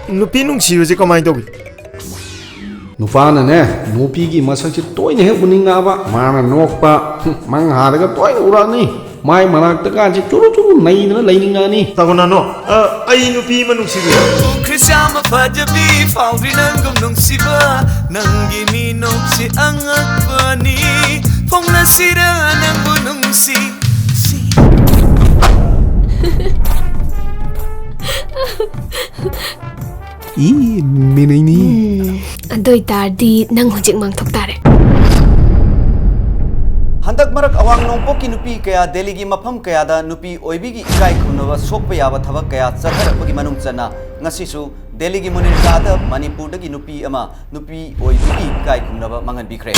nupi nungsiꯕꯁꯦ ꯀꯃꯥꯏ ꯇꯧꯏ ꯅꯨꯄꯥꯅꯅꯦ ꯅꯨꯄꯤꯒꯤ ꯃꯁꯛꯁꯤ ꯇꯣꯏꯅ ꯍꯦꯛ ꯎꯅꯤꯡꯉꯛꯑꯕ ꯃꯥꯅ ꯅꯣꯛꯄ ꯃꯪꯍꯥꯔꯒ ꯇꯣꯏꯅ ꯎꯔꯛꯑꯅꯤ ꯃꯥꯏ ꯃꯅꯥꯛꯇ ꯀꯥꯟꯁꯤ ꯆꯨꯔꯨ ꯆꯨꯔꯨ ꯅꯩꯗꯅ ꯂꯩꯅꯤꯡꯉꯛꯑꯅꯤ ꯇꯥꯒꯣꯅꯥꯅꯣ ꯑꯩ ꯅꯨꯄꯤ ꯑꯃ ꯅꯨꯡꯁꯤꯕꯤ ꯈ꯭ꯔꯤꯁꯌꯥꯃ ꯐꯖꯕꯤ ꯐꯥꯎꯗ꯭ꯔꯤ ꯅꯪꯒꯨꯝ ꯅꯨꯡꯁꯤꯕ ꯅꯪꯒꯤ ꯃꯤꯅꯣꯛꯁꯤ ꯑꯉꯛꯄꯅꯤ ꯐꯣꯡꯅꯁꯤꯔ ꯅꯪꯕꯨ ꯅꯨꯡꯁꯤ ꯃꯤꯅꯩꯅꯤ ꯑꯗꯨ ꯑꯣꯏꯇꯥꯔꯗꯤ ꯅꯪ ꯍꯧꯖꯤꯛ ꯃꯥꯡꯊꯣꯛ ꯇꯥꯔꯦ ꯍꯟꯗꯛ ꯃꯔꯛ ꯑꯋꯥꯡ ꯅꯣꯡꯄꯣꯛꯀꯤ ꯅꯨꯄꯤ ꯀꯌꯥ ꯗꯦꯜꯂꯤꯒꯤ ꯃꯐꯝ ꯀꯌꯥꯗ ꯅꯨꯄꯤ ꯑꯣꯏꯕꯤꯒꯤ ꯏꯀꯥꯏ ꯈꯨꯝꯅꯕ ꯁꯣꯛꯄ ꯌꯥꯕ ꯊꯕꯛ ꯀꯌꯥ ꯆꯠꯊꯔꯛꯄꯒꯤ ꯃꯅꯨꯡ ꯆꯟꯅ ꯉꯁꯤꯁꯨ ꯗꯦꯜꯂꯤꯒꯤ ꯃꯨꯅꯤꯟꯀꯥꯗ ꯃꯅꯤꯄꯨꯔꯗꯒꯤ ꯅꯨꯄꯤ ꯑꯃ ꯅꯨꯄꯤ ꯑꯣꯏꯕꯤꯒꯤ ꯏꯀꯥꯏ ꯈꯨꯝꯅꯕ ꯃꯥꯡꯍꯟꯕꯤꯈ꯭ꯔꯦ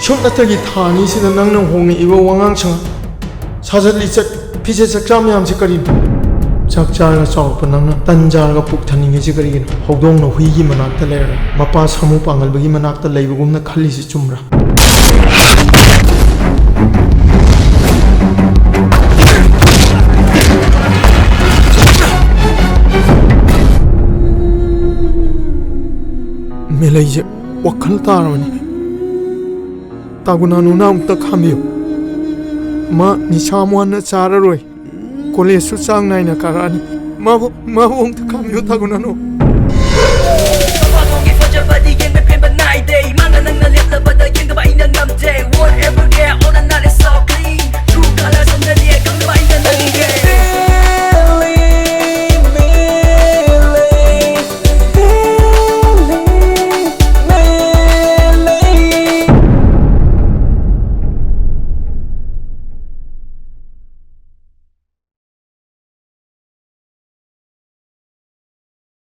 ꯁꯨꯞꯅꯇꯒꯤ ꯊꯥ ꯑꯅꯤꯁꯤꯗ ꯅꯪꯅ ꯍꯣꯡꯉꯛꯏꯕ ꯋꯥꯉꯥꯡ ꯁꯉꯥꯡ ꯁꯥꯖꯠ ꯂꯤꯆꯠ ꯐꯤꯖꯦꯠ ꯆꯛꯆꯥ ꯃꯌꯥꯝꯁꯤ ꯀꯔꯤꯅꯣ ꯆꯥꯛ ꯆꯥꯔꯒ ꯆꯥꯎꯔꯛꯄ ꯅꯪꯅ ꯇꯟ ꯆꯥꯔꯒ ꯄꯨꯛ ꯊꯟꯅꯤꯡꯉꯤꯁꯤ ꯀꯔꯤꯒꯤꯅꯣ ꯍꯧꯗꯣꯡꯅ ꯍꯨꯏꯒꯤ ꯃꯅꯥꯛꯇ ꯂꯩꯔꯒ ꯃꯄꯥ ꯁꯥꯃꯨ ꯄꯥꯡꯒꯜꯕꯒꯤ ꯃꯅꯥꯛꯇ ꯂꯩꯕꯒꯨꯝꯅ ꯈꯜꯂꯤꯁꯤ ꯆꯨꯝꯕ꯭ꯔꯥ ꯃꯦꯂꯩꯁꯦ ꯋꯥꯈꯜ ꯇꯥꯔꯕꯅꯤ ꯇꯥꯒꯨꯅꯥꯅꯨꯅ ꯑꯃꯨꯛꯇ ꯈꯥꯝꯕꯤꯌꯨ ꯃꯥ ꯅꯤꯁꯥ ꯍꯟꯅ ꯆꯥꯔꯔꯣꯏ ꯀꯣꯂꯦꯖꯁꯨ ꯆꯥꯡ ꯅꯥꯏꯅ ꯀꯥꯔꯛꯑꯅꯤ ꯃꯥꯕꯨ ꯑꯃꯨꯛꯇ ꯈꯥꯝꯕꯤꯌꯨ ꯇꯥꯒꯨꯅꯥꯅꯨ